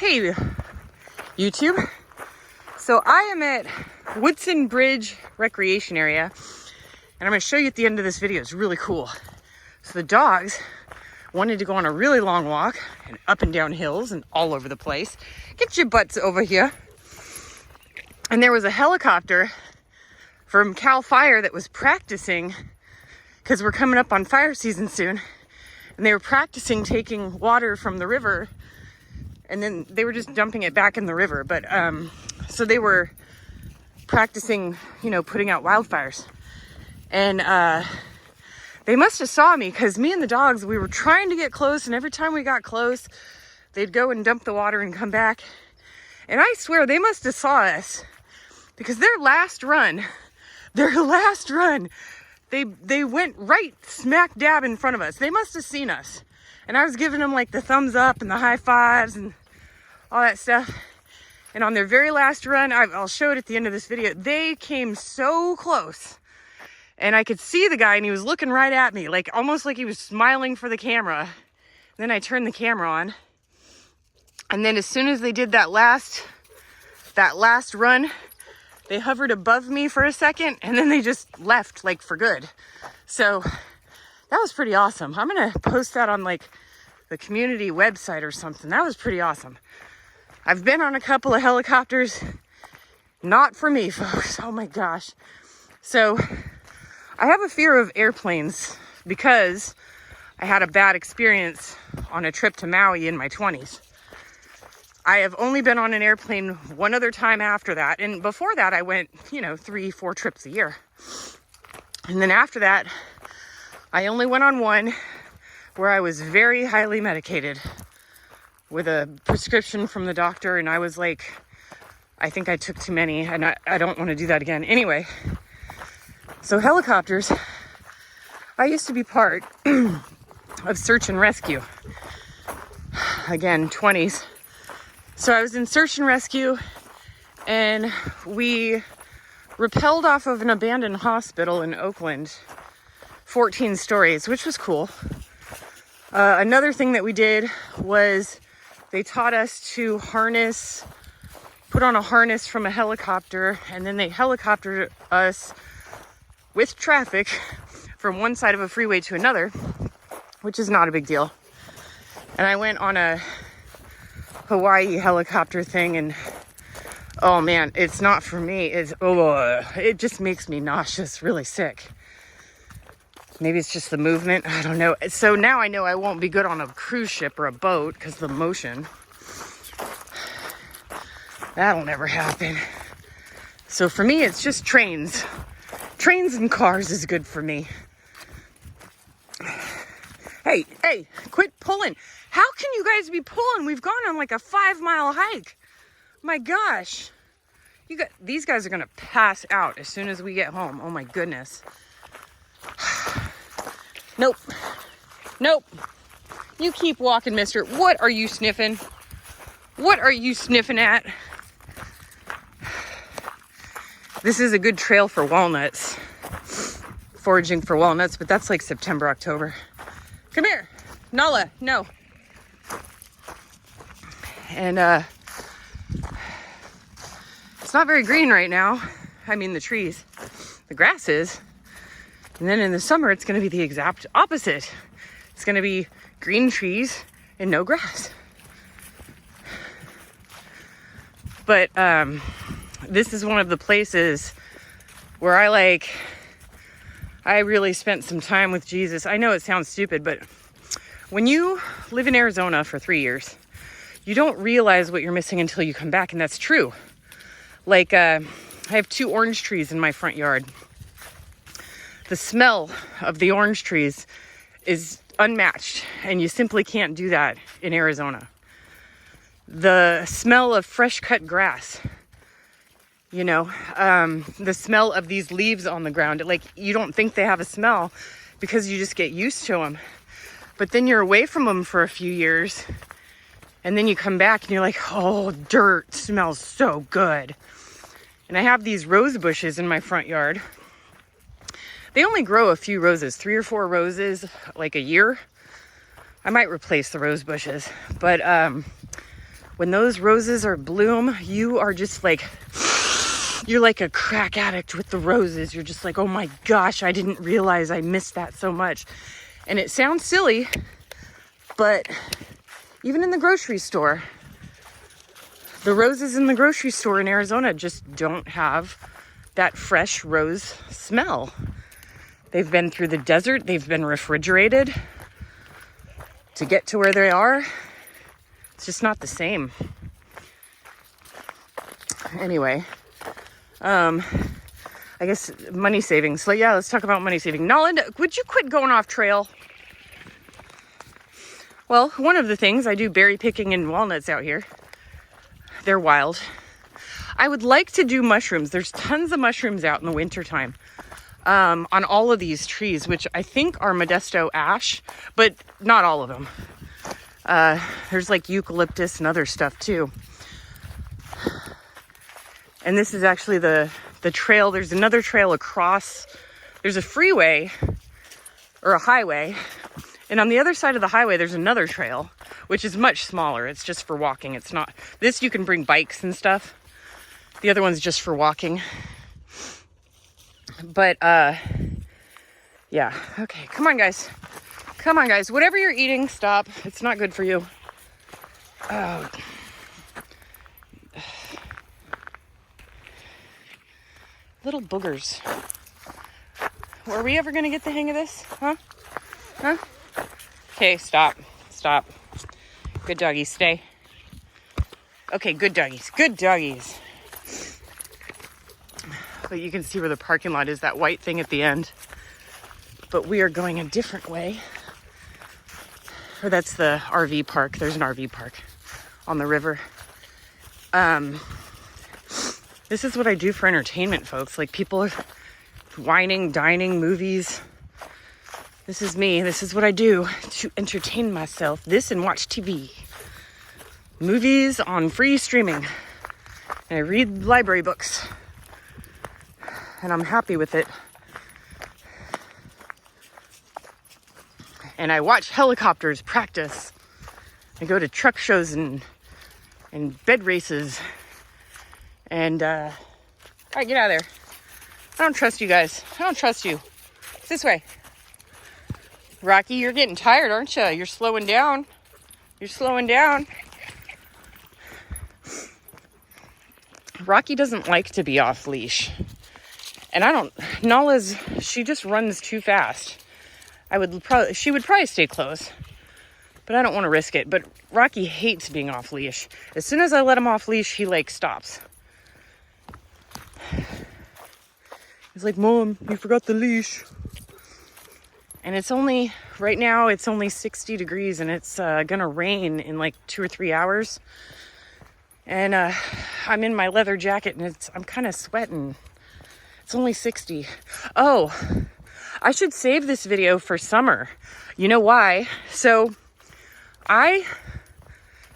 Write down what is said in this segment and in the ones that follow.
Hey, YouTube. So I am at Woodson Bridge Recreation Area, and I'm going to show you at the end of this video. It's really cool. So the dogs wanted to go on a really long walk and up and down hills and all over the place. Get your butts over here. And there was a helicopter from Cal Fire that was practicing, because we're coming up on fire season soon, and they were practicing taking water from the river, and then they were just dumping it back in the river. But so they were practicing, putting out wildfires. And they must have saw me, because me and the dogs, we were trying to get close, and every time we got close, they'd go and dump the water and come back. And I swear they must have saw us, because their last run, they went right smack dab in front of us. They must have seen us. And I was giving them like the thumbs up and the high fives and all that stuff. And on their very last run, I'll show it at the end of this video, they came so close. And I could see the guy, and he was looking right at me, like almost like he was smiling for the camera. Then I turned the camera on. And then as soon as they did that last run, they hovered above me for a second, and then they just left, like, for good. So that was pretty awesome. I'm gonna post that on like the community website or something. That was pretty awesome. I've been on a couple of helicopters. Not for me, folks. Oh my gosh. So I have a fear of airplanes because I had a bad experience on a trip to Maui in my 20s. I have only been on an airplane one other time after that. And before that, I went, 3-4 trips a year. And then after that, I only went on one where I was very highly medicated with a prescription from the doctor. And I was like, I think I took too many, and I don't want to do that again. Anyway, so helicopters, I used to be part of search and rescue. Again, 20s. So I was in search and rescue, and we rappelled off of an abandoned hospital in Oakland, 14 stories, which was cool. Another thing that we did was they taught us to put on a harness from a helicopter, and then they helicoptered us with traffic from one side of a freeway to another, which is not a big deal. And I went on a Hawaii helicopter thing, and oh man, it's not for me. It just makes me nauseous, really sick. Maybe it's just the movement, I don't know. So now I know I won't be good on a cruise ship or a boat because of the motion. That'll never happen. So for me, it's just trains. Trains and cars is good for me. Hey, quit pulling. How can you guys be pulling? We've gone on like a 5-mile hike. My gosh. These guys are going to pass out as soon as we get home. Oh my goodness. Nope. You keep walking, mister. What are you sniffing? What are you sniffing at? This is a good trail for walnuts. Foraging for walnuts, but that's like September, October. Come here. Nala, no. And it's not very green right now. I mean, the trees. The grass is. And then in the summer, it's going to be the exact opposite. It's going to be green trees and no grass. But this is one of the places where I really spent some time with Jesus. I know it sounds stupid, but when you live in Arizona for 3 years, you don't realize what you're missing until you come back, and that's true. Like, I have 2 orange trees in my front yard. The smell of the orange trees is unmatched, and you simply can't do that in Arizona. The smell of fresh cut grass, the smell of these leaves on the ground, like, you don't think they have a smell because you just get used to them. But then you're away from them for a few years, and then you come back and you're like, oh, dirt smells so good. And I have these rose bushes in my front yard. They only grow a few roses, 3 or 4 roses like a year. I might replace the rose bushes, but When those roses are bloom, you are just like, you're like a crack addict with the roses. You're just like, oh my gosh, I didn't realize I missed that so much. And it sounds silly, but even in the grocery store, the roses in the grocery store in Arizona just don't have that fresh rose smell. They've been through the desert. They've been refrigerated to get to where they are. It's just not the same. Anyway, I guess money saving. So yeah, let's talk about money saving. Nala, would you quit going off trail? Well, one of the things, I do berry picking and walnuts out here. They're wild. I would like to do mushrooms. There's tons of mushrooms out in the wintertime on all of these trees, which I think are Modesto ash, but not all of them. There's like eucalyptus and other stuff too. And this is actually the trail. There's another trail across. There's a freeway or a highway. And on the other side of the highway, there's another trail, which is much smaller. It's just for walking. It's not, this you can bring bikes and stuff. The other one's just for walking. But, yeah. Okay, come on, guys. Come on, guys. Whatever you're eating, stop. It's not good for you. Oh. Little boogers. Are we ever going to get the hang of this? Huh? Huh? Okay, stop. Stop. Good doggies, stay. Okay, good doggies. Good doggies. But you can see where the parking lot is, that white thing at the end. But we are going a different way. Or that's the RV park. There's an RV park on the river. This is what I do for entertainment, folks. Like, people are whining, dining, movies. This is me. This is what I do to entertain myself. This and watch TV. Movies on free streaming. And I read library books. And I'm happy with it. And I watch helicopters practice. I go to truck shows and bed races. And, all right, get out of there. I don't trust you guys. I don't trust you. It's this way. Rocky, you're getting tired, aren't you? You're slowing down. You're slowing down. Rocky doesn't like to be off leash. And I don't, Nala's, she just runs too fast. She would probably stay close, but I don't want to risk it. But Rocky hates being off leash. As soon as I let him off leash, he like stops. He's like, Mom, you forgot the leash. And it's only, right now, it's only 60 degrees and it's gonna rain in like 2 or 3 hours. And I'm in my leather jacket and I'm kind of sweating. It's only 60. Oh, I should save this video for summer. You know why? So right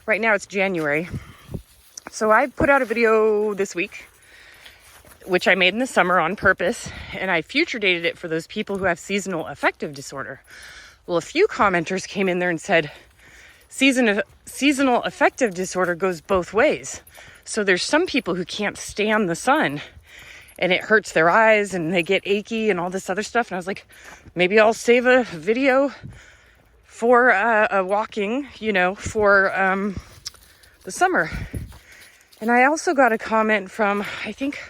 now it's January. So I put out a video this week, which I made in the summer on purpose, and I future dated it for those people who have seasonal affective disorder. Well, a few commenters came in there and said, seasonal affective disorder goes both ways. So there's some people who can't stand the sun, and it hurts their eyes, and they get achy and all this other stuff. And I was like, maybe I'll save a video for a walking, for the summer. And I also got a comment from, I think,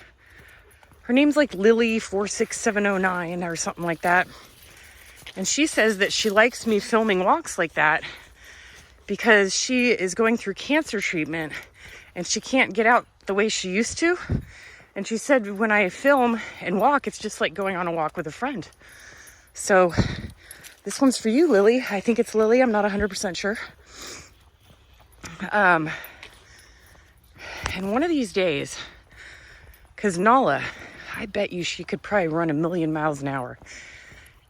her name's like Lily46709 or something like that. And she says that she likes me filming walks like that because she is going through cancer treatment and she can't get out the way she used to. And she said when I film and walk, it's just like going on a walk with a friend. So this one's for you, Lily. I think it's Lily. I'm not 100% sure. And one of these days, because Nala, I bet you she could probably run 1,000,000 miles an hour.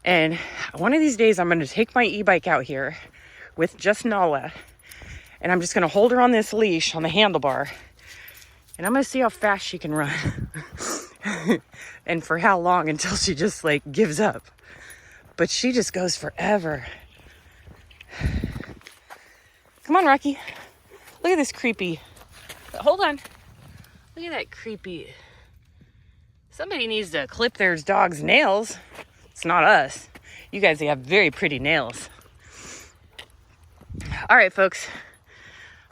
And one of these days I'm going to take my e-bike out here with just Nala. And I'm just going to hold her on this leash on the handlebar. And I'm going to see how fast she can run. And for how long until she just like gives up. But she just goes forever. Come on, Rocky. Look at this creepy. Hold on. Look at that creepy. Somebody needs to clip their dog's nails. It's not us. You guys have very pretty nails. All right, folks.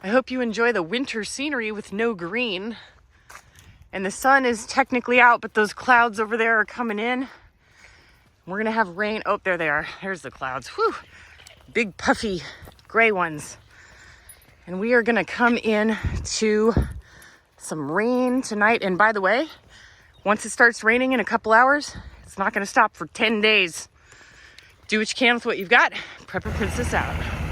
I hope you enjoy the winter scenery with no green. And the sun is technically out, but those clouds over there are coming in. We're going to have rain. Oh, there they are. There's the clouds. Whew. Big puffy gray ones. And we are going to come in to some rain tonight. And by the way, once it starts raining in a couple hours, it's not going to stop for 10 days. Do what you can with what you've got. Prepper Princess out.